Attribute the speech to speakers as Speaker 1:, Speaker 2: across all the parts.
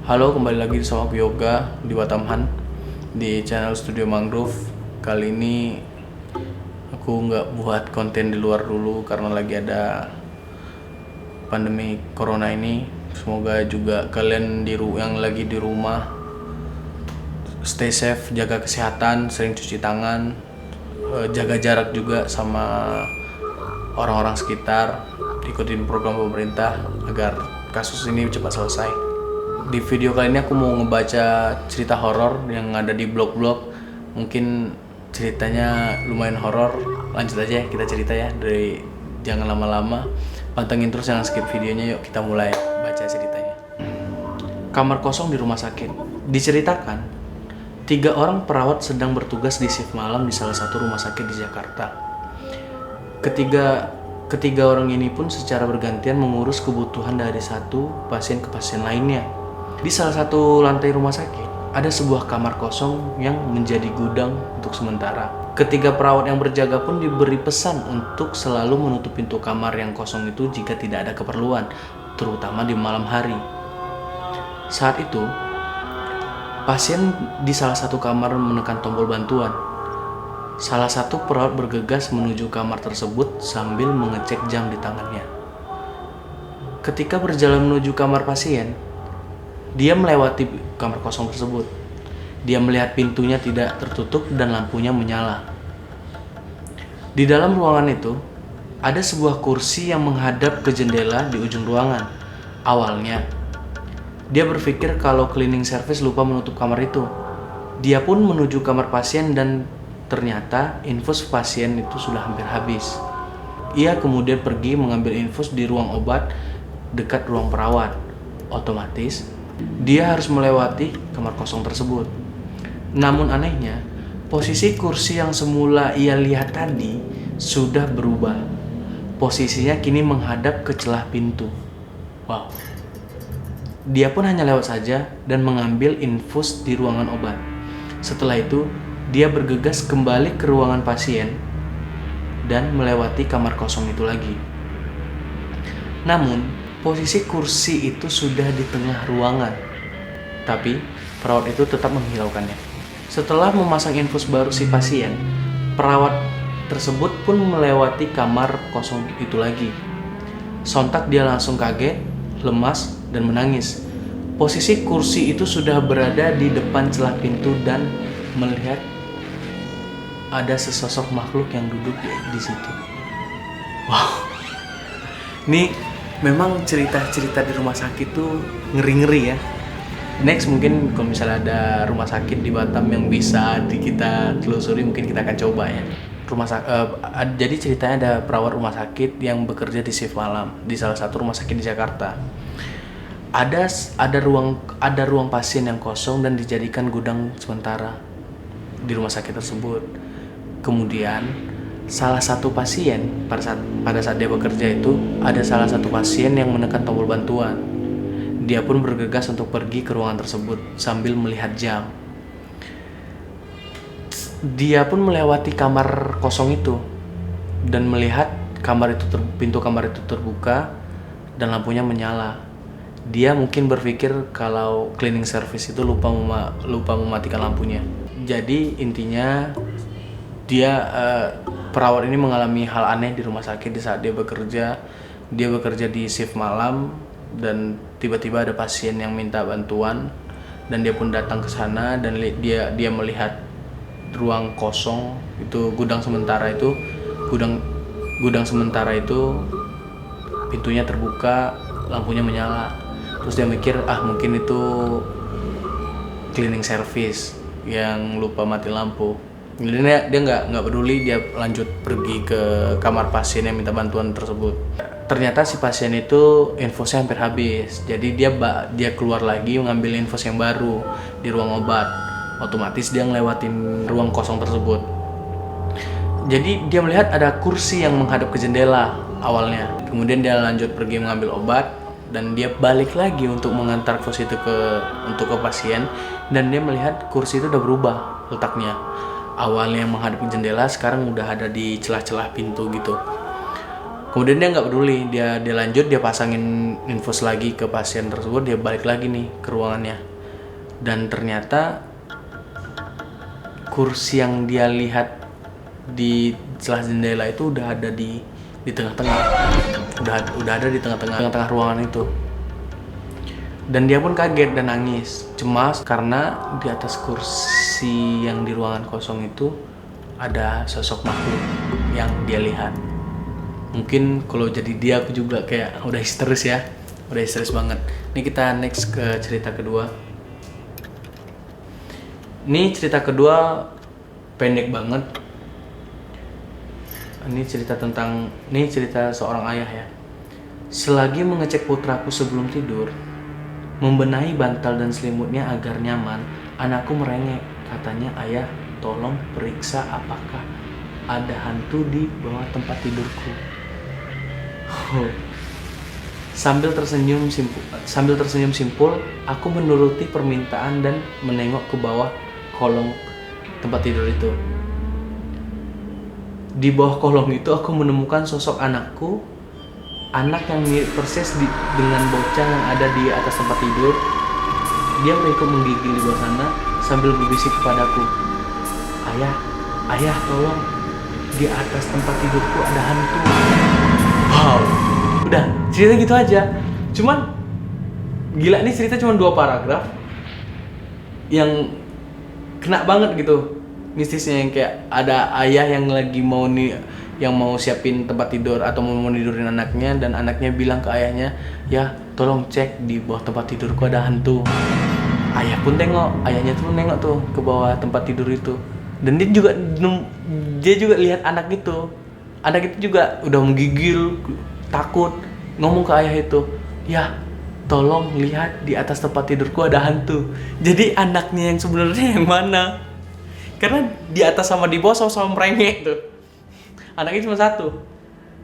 Speaker 1: Halo, kembali lagi sama aku Yoga di Batamhan di channel Studio Mangrove. Kali ini aku nggak buat konten di luar dulu karena lagi ada pandemi corona ini. Semoga juga kalian yang lagi di rumah stay safe, jaga kesehatan, sering cuci tangan, jaga jarak juga sama orang-orang sekitar, ikutin program pemerintah agar kasus ini cepat selesai. Di video kali ini aku mau ngebaca cerita horor yang ada di blog-blog. Mungkin ceritanya lumayan horor. Lanjut aja kita cerita ya, dari jangan lama-lama. Pantengin terus, jangan skip videonya. Yuk kita mulai baca ceritanya. Kamar kosong di rumah sakit. Diceritakan, 3 orang perawat sedang bertugas di shift malam di salah satu rumah sakit di Jakarta. Ketiga orang ini pun secara bergantian mengurus kebutuhan dari satu pasien ke pasien lainnya. Di salah satu lantai rumah sakit, ada sebuah kamar kosong yang menjadi gudang untuk sementara. Ketiga perawat yang berjaga pun diberi pesan untuk selalu menutup pintu kamar yang kosong itu jika tidak ada keperluan, terutama di malam hari. Saat itu, pasien di salah satu kamar menekan tombol bantuan. Salah satu perawat bergegas menuju kamar tersebut sambil mengecek jam di tangannya. Ketika berjalan menuju kamar pasien, dia melewati kamar kosong tersebut. Dia melihat pintunya tidak tertutup dan lampunya menyala. Di dalam ruangan itu, ada sebuah kursi yang menghadap ke jendela di ujung ruangan. Awalnya, dia berpikir kalau cleaning service lupa menutup kamar itu. Dia pun menuju kamar pasien dan ternyata infus pasien itu sudah hampir habis. Ia kemudian pergi mengambil infus di ruang obat dekat ruang perawat. Otomatis, dia harus melewati kamar kosong tersebut. Namun anehnya, posisi kursi yang semula ia lihat tadi sudah berubah. Posisinya kini menghadap ke celah pintu. Wow. Dia pun hanya lewat saja dan mengambil infus di ruangan obat. Setelah itu, dia bergegas kembali ke ruangan pasien dan melewati kamar kosong itu lagi. Namun, posisi kursi itu sudah di tengah ruangan, tapi perawat itu tetap menghiraukannya. Setelah memasang infus baru si pasien, perawat tersebut pun melewati kamar kosong itu lagi. Sontak dia langsung kaget, lemas, dan menangis. Posisi kursi itu sudah berada di depan celah pintu dan melihat ada sesosok makhluk yang duduk di situ. Wow, ini memang cerita-cerita di rumah sakit tuh ngeri-ngeri ya. Next mungkin kalau misalnya ada rumah sakit di Batam yang bisa kita telusuri, mungkin kita akan coba ya. Jadi ceritanya ada perawat rumah sakit yang bekerja di shift malam di salah satu rumah sakit di Jakarta. Ada ruang pasien yang kosong dan dijadikan gudang sementara di rumah sakit tersebut. Kemudian salah satu pasien pada saat dia bekerja itu, ada salah satu pasien yang menekan tombol bantuan. Dia pun bergegas untuk pergi ke ruangan tersebut sambil melihat jam. Dia pun melewati kamar kosong itu dan melihat pintu kamar itu terbuka dan lampunya menyala. Dia mungkin berpikir kalau cleaning service itu lupa mematikan lampunya. Jadi intinya perawat ini mengalami hal aneh di rumah sakit di saat dia bekerja. Dia bekerja di shift malam dan tiba-tiba ada pasien yang minta bantuan dan dia pun datang ke sana dan dia melihat ruang kosong itu, gudang sementara itu pintunya terbuka, lampunya menyala. Terus dia mikir, mungkin itu cleaning service yang lupa mati lampu. Dia nggak peduli, dia lanjut pergi ke kamar pasien yang minta bantuan tersebut. Ternyata si pasien itu infusnya hampir habis, jadi dia keluar lagi mengambil infus yang baru di ruang obat. Otomatis dia ngelewatin ruang kosong tersebut. Jadi dia melihat ada kursi yang menghadap ke jendela awalnya. Kemudian dia lanjut pergi mengambil obat dan dia balik lagi untuk mengantar infus itu ke pasien, dan dia melihat kursi itu udah berubah letaknya. Awalnya yang menghadap jendela, sekarang udah ada di celah-celah pintu gitu. Kemudian dia nggak peduli, dia lanjut, dia pasangin infus lagi ke pasien tersebut, dia balik lagi nih ke ruangannya. Dan ternyata kursi yang dia lihat di celah jendela itu udah ada di tengah-tengah, udah ada di tengah-tengah ruangan itu. Dan dia pun kaget dan nangis, cemas karena di atas kursi yang di ruangan kosong itu ada sosok makhluk yang dia lihat. Mungkin kalau jadi dia aku juga kayak udah histeris ya, udah histeris banget. Ini kita next ke cerita kedua. Ini cerita kedua pendek banget. Ini cerita seorang ayah ya. Selagi mengecek putraku sebelum tidur, membenahi bantal dan selimutnya agar nyaman, anakku merengek. Katanya, "Ayah, tolong periksa apakah ada hantu di bawah tempat tidurku." Sambil tersenyum simpul, aku menuruti permintaan dan menengok ke bawah kolong tempat tidur itu. Di bawah kolong itu aku menemukan sosok anakku, anak yang mirip persis dengan bocah yang ada di atas tempat tidur. Dia berikut menggigil di bawah sana sambil berbisik kepadaku, Ayah, tolong, di atas tempat tidurku ada hantu." Wow, udah cerita gitu aja. Cuman gila, nih cerita cuma 2 paragraf yang kena banget gitu mistisnya, yang kayak ada ayah yang lagi mau siapin tempat tidur atau mau tidurin anaknya, dan anaknya bilang ke ayahnya, "Ya, tolong cek di bawah tempat tidurku ada hantu." Ayahnya tuh nengok tuh ke bawah tempat tidur itu, dan dia juga lihat anak itu. Anak itu juga udah menggigil, takut, ngomong ke ayah itu, "Ya, tolong lihat di atas tempat tidurku ada hantu." Jadi anaknya yang sebenarnya yang mana? Karena di atas sama di bawah sama-sama merengek tuh. Anaknya cuma satu.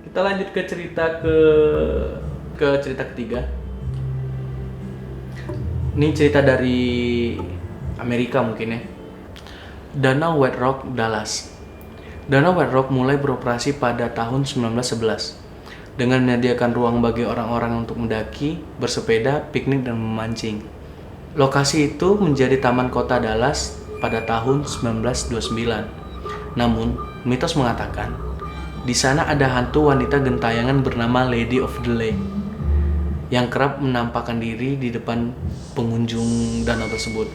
Speaker 1: Kita lanjut ke cerita cerita ketiga. Ini cerita dari Amerika mungkin ya. Danau White Rock, Dallas. Danau White Rock mulai beroperasi pada tahun 1911 dengan menyediakan ruang bagi orang-orang untuk mendaki, bersepeda, piknik, dan memancing. Lokasi itu menjadi taman kota Dallas pada tahun 1929. Namun, mitos mengatakan di sana ada hantu wanita gentayangan bernama Lady of the Lake yang kerap menampakkan diri di depan pengunjung danau tersebut.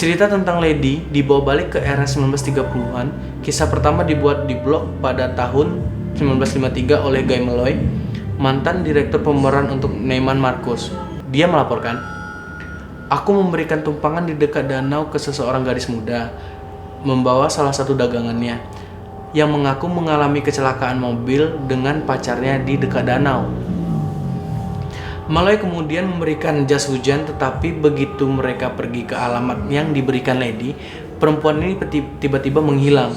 Speaker 1: Cerita tentang Lady dibawa balik ke era 1930-an. Kisah pertama dibuat di blog pada tahun 1953 oleh Guy Malloy, mantan direktur pemeran untuk Neiman Marcus. Dia melaporkan, "Aku memberikan tumpangan di dekat danau ke seseorang gadis muda, membawa salah satu dagangannya, yang mengaku mengalami kecelakaan mobil dengan pacarnya di dekat danau." Malloy kemudian memberikan jas hujan, tetapi begitu mereka pergi ke alamat yang diberikan Lady, perempuan ini tiba-tiba menghilang.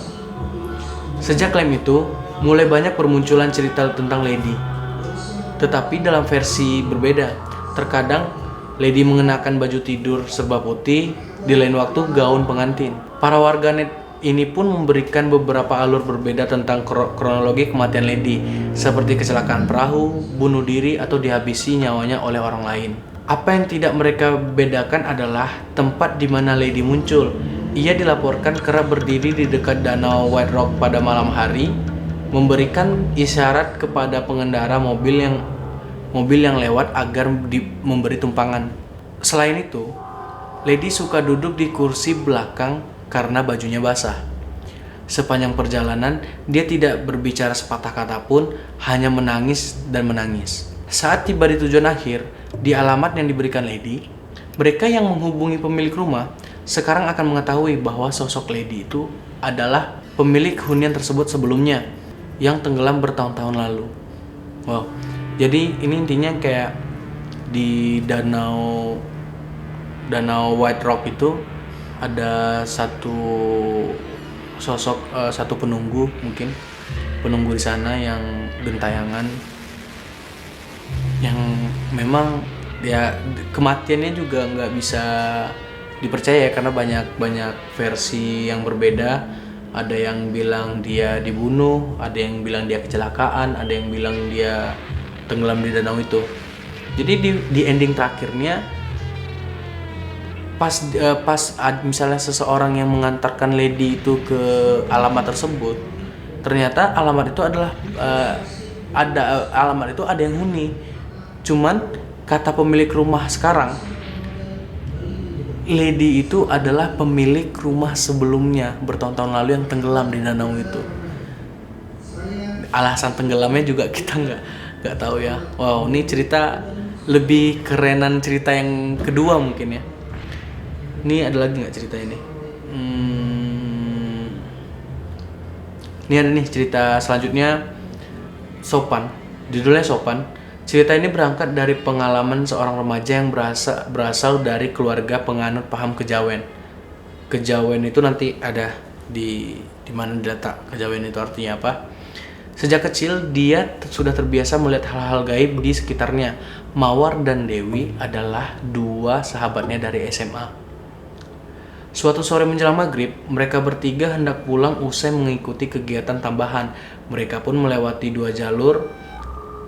Speaker 1: Sejak klaim itu, mulai banyak bermunculan cerita tentang Lady, tetapi dalam versi berbeda. Terkadang Lady mengenakan baju tidur serba putih, di lain waktu gaun pengantin. Para warganet ini pun memberikan beberapa alur berbeda tentang kronologi kematian Lady, seperti kecelakaan perahu, bunuh diri, atau dihabisi nyawanya oleh orang lain. Apa yang tidak mereka bedakan adalah tempat di mana Lady muncul. Ia dilaporkan kerap berdiri di dekat danau White Rock pada malam hari, memberikan isyarat kepada pengendara mobil yang lewat agar memberi tumpangan. Selain itu, Lady suka duduk di kursi belakang karena bajunya basah. Sepanjang perjalanan, dia tidak berbicara sepatah kata pun, hanya menangis dan menangis. Saat tiba di tujuan akhir, di alamat yang diberikan Lady, mereka yang menghubungi pemilik rumah sekarang akan mengetahui bahwa sosok Lady itu adalah pemilik hunian tersebut sebelumnya, yang tenggelam bertahun-tahun lalu. Wow, jadi ini intinya kayak di danau White Rock itu ada satu sosok, satu penunggu di sana yang gentayangan, yang memang ya kematiannya juga nggak bisa dipercaya karena banyak versi yang berbeda. ada yang bilang dia dibunuh, ada yang bilang dia kecelakaan, ada yang bilang dia tenggelam di danau itu. Jadi di ending terakhirnya misalnya seseorang yang mengantarkan Lady itu ke alamat tersebut, ternyata alamat itu adalah alamat itu ada yang huni. Cuman kata pemilik rumah sekarang, Lady itu adalah pemilik rumah sebelumnya bertahun-tahun lalu yang tenggelam di danau itu. Alasan tenggelamnya juga kita nggak tahu ya. Wow, ini cerita lebih kerenan cerita yang kedua mungkin ya. Ini ada lagi nggak cerita ini? Ini ada nih cerita selanjutnya, Sopan. Judulnya Sopan. Cerita ini berangkat dari pengalaman seorang remaja yang berasal dari keluarga penganut paham kejawen. Kejawen itu nanti ada di mana diletak kejawen itu artinya apa. Sejak kecil dia sudah terbiasa melihat hal-hal gaib di sekitarnya. Mawar dan Dewi adalah dua sahabatnya dari SMA. Suatu sore menjelang maghrib, mereka bertiga hendak pulang usai mengikuti kegiatan tambahan. Mereka pun melewati dua jalur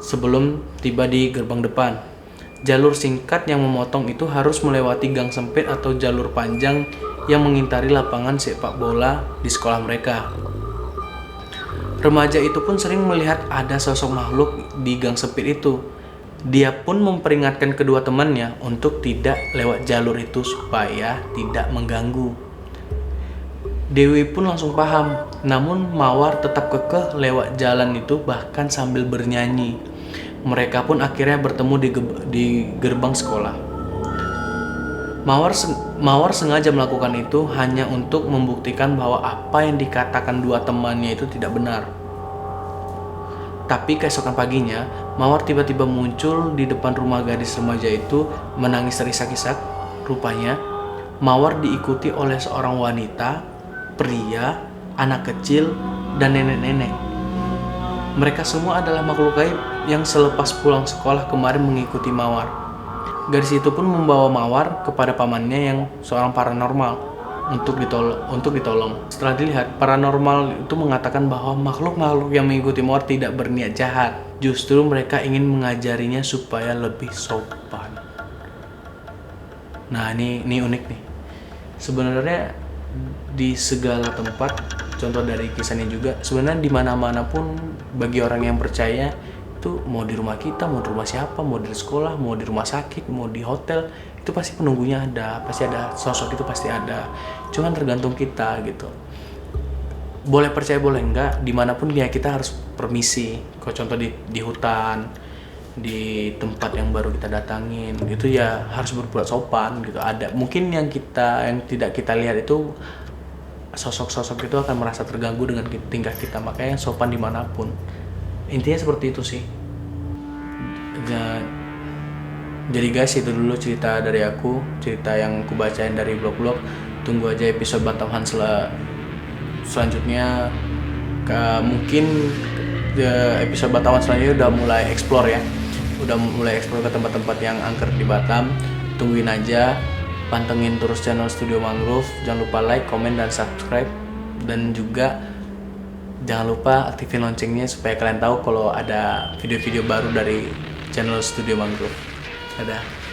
Speaker 1: sebelum tiba di gerbang depan. Jalur singkat yang memotong itu harus melewati gang sempit atau jalur panjang yang mengitari lapangan sepak bola di sekolah mereka. Remaja itu pun sering melihat ada sosok makhluk di gang sempit itu. Dia pun memperingatkan kedua temannya untuk tidak lewat jalur itu supaya tidak mengganggu. Dewi pun langsung paham, namun Mawar tetap kekeh lewat jalan itu bahkan sambil bernyanyi. Mereka pun akhirnya bertemu di gerbang sekolah. Mawar sengaja melakukan itu hanya untuk membuktikan bahwa apa yang dikatakan dua temannya itu tidak benar. Tapi keesokan paginya, Mawar tiba-tiba muncul di depan rumah gadis remaja itu menangis terisak-isak. Rupanya, Mawar diikuti oleh seorang wanita, pria, anak kecil, dan nenek-nenek. Mereka semua adalah makhluk gaib yang selepas pulang sekolah kemarin mengikuti Mawar. Gadis itu pun membawa Mawar kepada pamannya yang seorang paranormal untuk ditolong. Setelah dilihat, paranormal itu mengatakan bahwa makhluk-makhluk yang mengikuti Mawar tidak berniat jahat. Justru mereka ingin mengajarinya supaya lebih sopan. Nah, ini unik nih. Sebenarnya di segala tempat, contoh dari kisahnya juga, sebenarnya di mana-mana pun bagi orang yang percaya itu, mau di rumah kita, mau di rumah siapa, mau di sekolah, mau di rumah sakit, mau di hotel, itu pasti penunggunya ada, pasti ada sosok itu pasti ada. Cuman tergantung kita gitu. Boleh percaya boleh enggak, dimanapun ya kita harus permisi. Kalau contoh di hutan, di tempat yang baru kita datangin, itu ya harus berbuat sopan gitu. Ada mungkin yang tidak kita lihat itu, sosok-sosok itu akan merasa terganggu dengan tingkah kita, makanya sopan dimanapun. Intinya seperti itu sih. Jadi guys, itu dulu cerita dari aku, cerita yang aku bacain dari blog-blog. Tunggu aja episode Batam Hans selanjutnya. Mungkin episode Batam Hans selanjutnya udah mulai explore ya, udah mulai explore ke tempat-tempat yang angker di Batam. Tungguin aja. Pantengin terus channel Studio Mangrove. Jangan lupa like, komen, dan subscribe. Dan juga jangan lupa aktifin loncengnya supaya kalian tahu kalau ada video-video baru dari channel Studio Mangrove. Dadah.